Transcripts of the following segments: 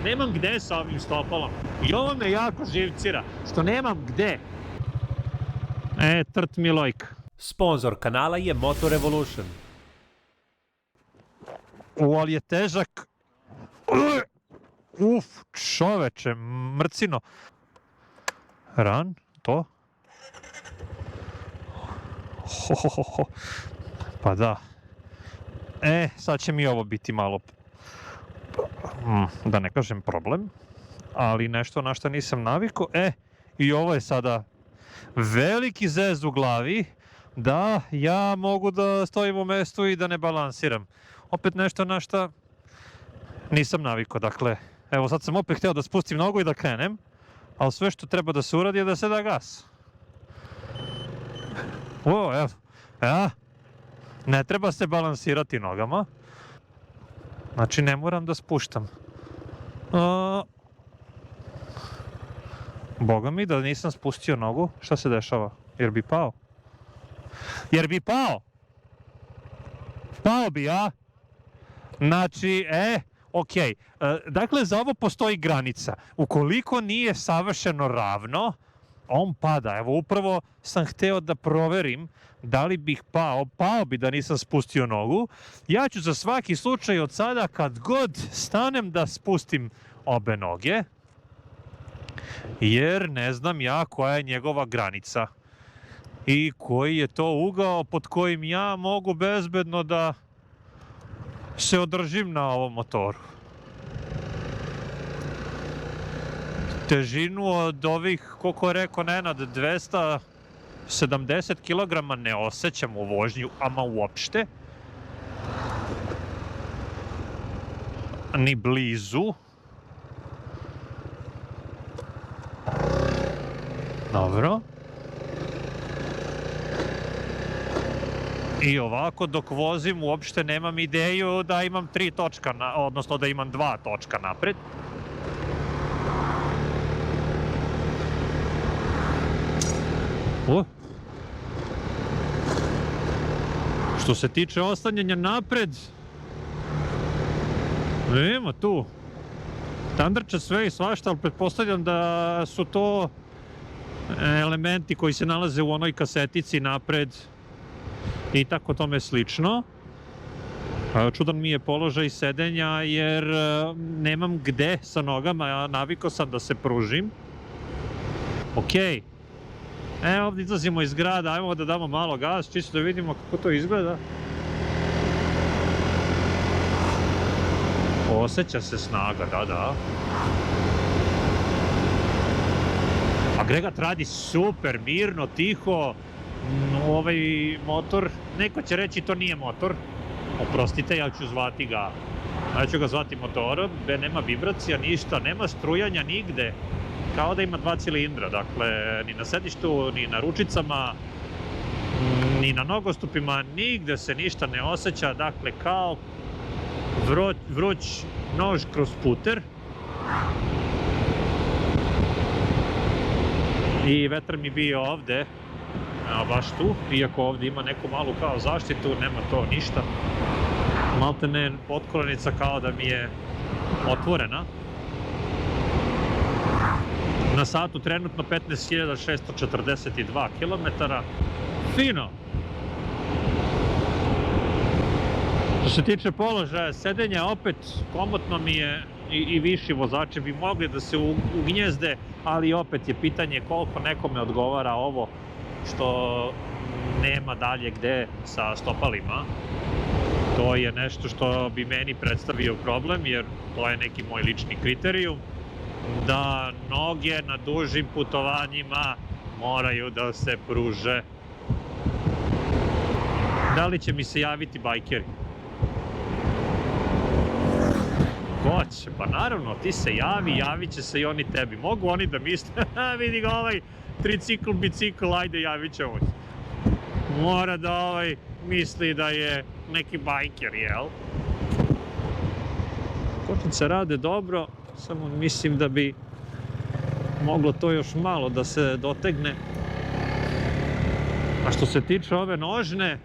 nemam gde sa ovim stopalom. I ovo me jako živcira, što nemam gde. Trt Milojka. Sponzor kanala je Motor Revolution. Ali je težak. Uf, čoveče, mrcino. Ran, to? Pa da. Sad će mi ovo biti malo, da ne kažem problem, ali nešto na što nisam navikao. I ovo je sada veliki zez u glavi, da ja mogu da stojim u mestu i da ne balansiram. Opet nešto na što nisam navikao, dakle, evo sad sam opet hteo da spustim nogu i da krenem, ali sve što treba da se uradi je da se da gas. Evo, ne treba se balansirati nogama, znači ne moram da spuštam. Boga mi, da nisam spustio nogu, šta se dešava? Jer bi pao? Pao bi, a? Znači, okej. Dakle, za ovo postoji granica. Ukoliko nije savršeno ravno, on pada. Evo, upravo sam hteo da proverim da li bih pao bi da nisam spustio nogu. Ja ću za svaki slučaj od sada, kad god stanem, da spustim obe noge, jer ne znam ja koja je njegova granica i koji je to ugao pod kojim ja mogu bezbedno da se održim na ovom motoru. Težinu od ovih, koliko je rekao Nenad, 270 kg ne osjećam u vožnju, ama uopšte. Ni blizu. Dobro. I ovako dok vozim uopšte nemam ideju da imam 3 točka, odnosno da imam 2 točka napred. Što se tiče ostanjanja napred, ima tu tandrče sve i svašta, ali pretpostavljam da su to elementi koji se nalaze u onoj kasetici napred i tako tome slično. Čudan mi je položaj sedenja jer nemam gde sa nogama, ja navikao sam da se pružim. Okej. Ovdje izlazimo iz grada, ajmo da damo malo gas, čisto da vidimo kako to izgleda. Osjeća se snaga, da. Agregat radi super, mirno, tiho. Ovaj motor, neko će reći to nije motor. Oprostite, ja ću zvati ga. Ja ću ga zvati motorom, nema vibracija, ništa, nema strujanja nigde. Kao da ima 2 cilindra, dakle, ni na sedištu, ni na ručicama, ni na nogostupima, nigde se ništa ne osjeća, dakle, kao vruć nož kroz puter. I vetar mi bio ovde, baš tu, iako ovde ima neku malu kao zaštitu, nema to ništa. Maltene potkrovnica kao da mi je otvorena. Na satu trenutno 15.642 km. Fino! Što se tiče položaja sedenja, opet komotno mi je i viši vozači bi mogli da se ugnjezde, ali opet je pitanje koliko nekome odgovara ovo što nema dalje gde sa stopalima. To je nešto što bi meni predstavio problem, jer to je neki moj lični kriterijum, da noge na dužim putovanjima moraju da se pruže. Da li će mi se javiti bajkeri? Ko će? Pa naravno, ti se javi, javit će se i oni tebi. Mogu oni da misle, vidi ga ovaj tricikl, bicikl, ajde javit ćemo se. Mora da misli da je neki bajker, jel? Kočnice rade dobro, samo mislim da bi moglo to još malo da se dotegne. A što se tiče ove nožne,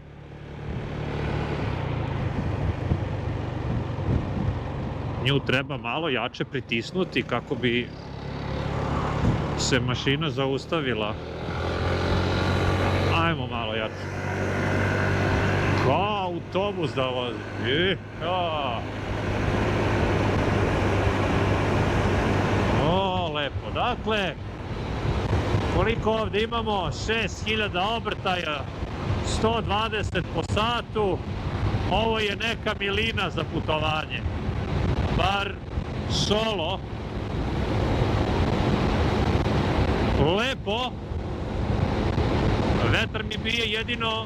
Nju treba malo jače pritisnuti kako bi se mašina zaustavila. Ajmo malo jače. Kao autobus da vozi. O, lepo. Dakle, koliko ovdje imamo? 6000 obrtaja, 120 po satu. Ovo je neka milina za putovanje. Bar solo. Lepo. Vetar mi bije jedino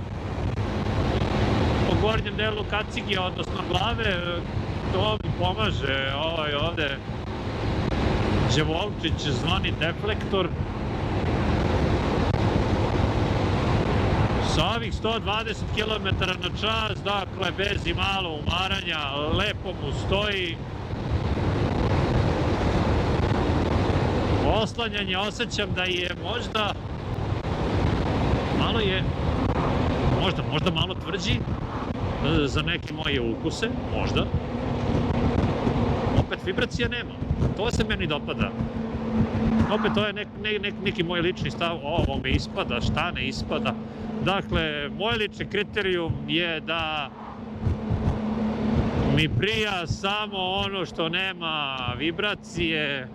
u gornjem delu kacige, odnosno glave. To mi pomaže ovaj ovde Đevolčić zvani deflektor. Sa ovih 120 km/h, dakle bez i malo umaranja, lepo mu stoji. Oslanjanje osjećam da je možda malo tvrđi za neke moje ukuse, možda. Opet vibracija nema, to se meni dopada. Opet to je neki moj lični stav, ovo me ispada, šta ne ispada. Dakle, moj lični kriterijum je da mi prija samo ono što nema vibracije,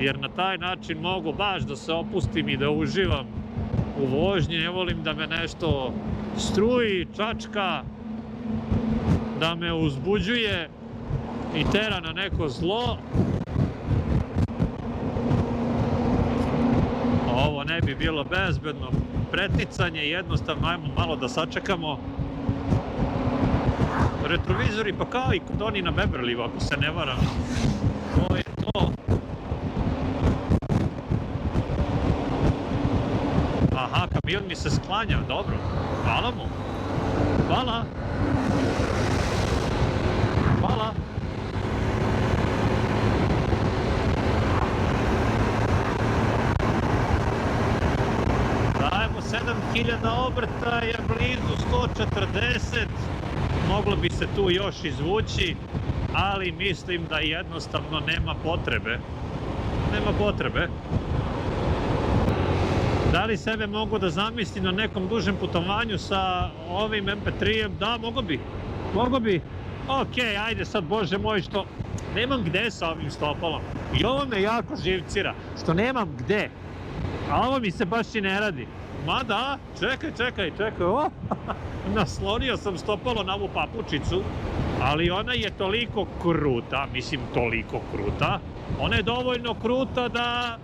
jer na taj način mogu baš da se opustim i da uživam u vožnji. Ne volim da me nešto struji, čačka, da me uzbuđuje i tera na neko zlo. Ovo ne bi bilo bezbedno preticanje, jednostavno ajmo malo da sačekamo. Retrovizori pa kao i kod oni na Beverly, ako se ne varam. To je to. Aha, kamion mi se sklanja, dobro. Hvala mu. Hvala. Hvala. Dajemo 7000 obrtaja, blizu 140. Moglo bi se tu još izvući, ali mislim da jednostavno nema potrebe. Nema potrebe. Da li sebe mogu da zamislim na nekom dužem putovanju sa ovim MP3-em? Da, mogo bi. Okej, ajde sad, bože moj, što nemam gde sa ovim stopalom. I ovo me jako živcira, što nemam gde. A ovo mi se baš i ne radi. Ma da, čekaj, o, naslonio sam stopalo na ovu papučicu, ali ona je toliko kruta, ona je dovoljno kruta da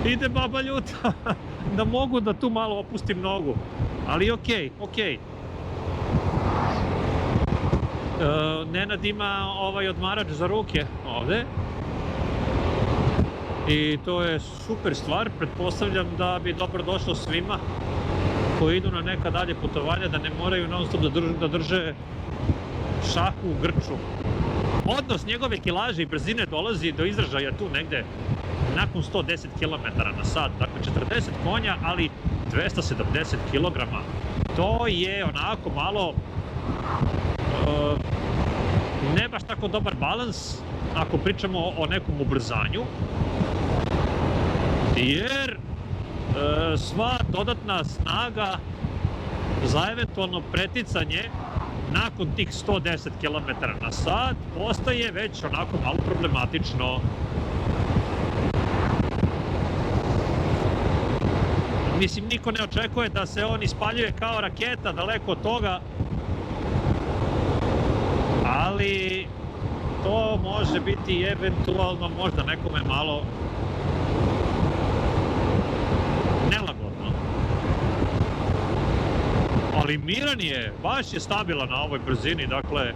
ide baba ljuta, da mogu da tu malo opustim nogu, ali okej. Nenad ima ovaj odmarač za ruke ovde. I to je super stvar, pretpostavljam da bi dobro došlo svima koji idu na neka dalje putovanja, da ne moraju non stop da drže šaku u grču. Odnos njegove kilaže i brzine dolazi do izražaja tu negde nakon 110 km/h, dakle 40 konja, ali 270 kg. To je onako malo ne baš tako dobar balans ako pričamo o nekom ubrzanju, jer sva dodatna snaga za eventualno preticanje nakon tih 110 km/h postaje već onako malo problematično. Mislim, niko ne očekuje da se on ispaljuje kao raketa, daleko od toga, ali to može biti eventualno možda nekome malo nelagodno. Ali miran je, baš je stabilan na ovoj brzini, dakle,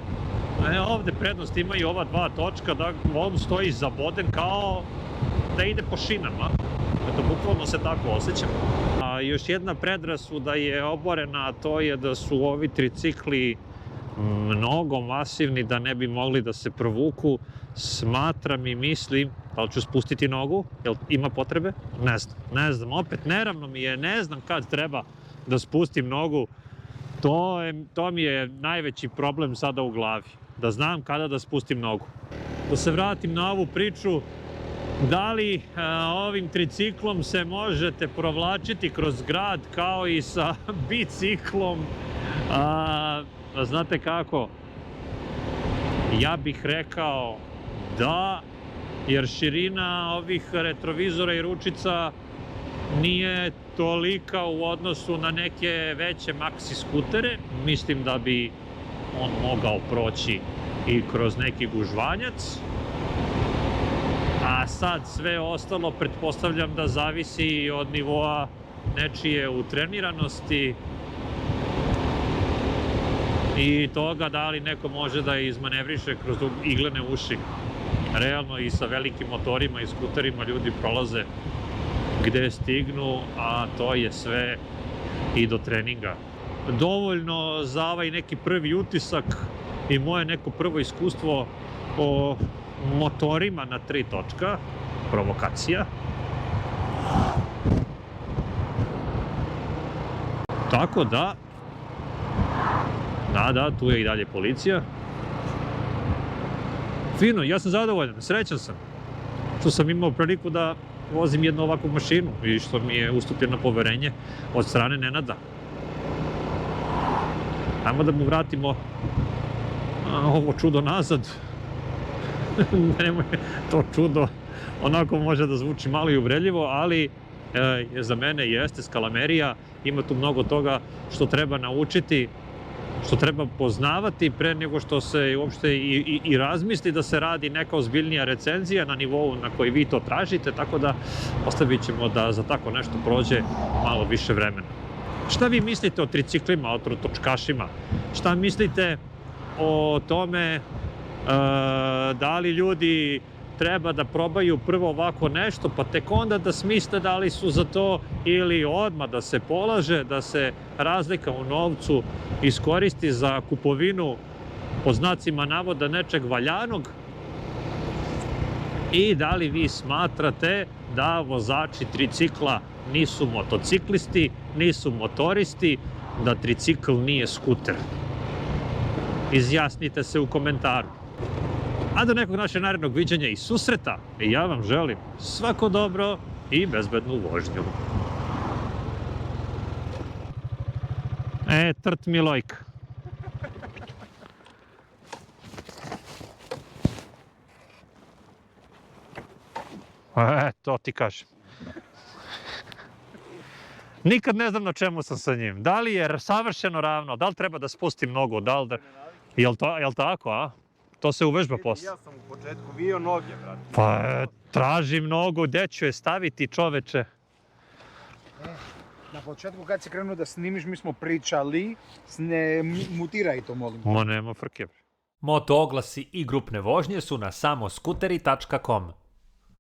ovde prednost imaju ova dva točka, da on stoji zaboden kao da ide po šinama. Eto, bukvalno se tako osjećam. A još jedna predrasuda je oborena, a to je da su ovi tricikli mnogo masivni, da ne bi mogli da se provuku. Smatram i mislim, da li ću spustiti nogu, jel ima potrebe? Ne znam, opet neravno mi je, ne znam kad treba da spustim nogu. To mi je najveći problem sada u glavi. da znam kada da spustim nogu. Da se vratim na ovu priču, da li ovim triciklom se možete provlačiti kroz grad kao i sa biciklom? Znate kako? Ja bih rekao da, jer širina ovih retrovizora i ručica nije tolika u odnosu na neke veće maxi skutere. Mislim da bi on mogao proći i kroz neki gužvanjac. A sad sve ostalo pretpostavljam da zavisi i od nivoa nečije utreniranosti i toga da li neko može da izmanevriše kroz iglene uši. Realno i sa velikim motorima i skuterima ljudi prolaze gde stignu, a to je sve i do treninga. Dovoljno za ovaj neki prvi utisak i moje neko prvo iskustvo o motorima na 3 točka, provokacija. Tako da, tu je i dalje policija. Fino, ja sam zadovoljan, srećan sam što sam imao priliku da vozim jednu ovakvu mašinu i što mi je ustupljeno poverenje od strane Nenada. Ajmo da mu vratimo ovo čudo nazad. Nemoj, to čudo onako može da zvuči malo i uvredljivo, ali za mene jeste skalamerija. Ima tu mnogo toga što treba naučiti, što treba poznavati pre nego što se uopšte i razmisli da se radi neka ozbiljnija recenzija na nivou na koji vi to tražite, tako da ostavit ćemo da za tako nešto prođe malo više vremena. Šta vi mislite o triciklima, o trotočkašima? Šta mislite o tome da li ljudi treba da probaju prvo ovako nešto, pa tek onda da smisle da li su za to, ili odmah da se polaže, da se razlika u novcu iskoristi za kupovinu pod znacima navoda nečeg valjanog? I da li vi smatrate da vozači tricikla nisu motociklisti, nisu motoristi, da tricikl nije skuter? Izjasnite se u komentaru. A do nekog našeg narednog viđenja i susreta, ja vam želim svako dobro i bezbednu vožnju. Trt Milojka. To ti kažem. Nikad ne znam na čemu sam sa njim. Da li je savršeno ravno, da li treba da spustim nogu, da li da... Jel' tako, a? To se uvežba posle. Ja sam u početku vio noge, brate. Pa tražim nogu, gde ću je staviti, čoveče? Na početku kad si krenuo da snimiš, mi smo pričali, ne mutiraj to, molim. Ma nema frke. Moto oglasi i grupne vožnje su na samoskuteri.com.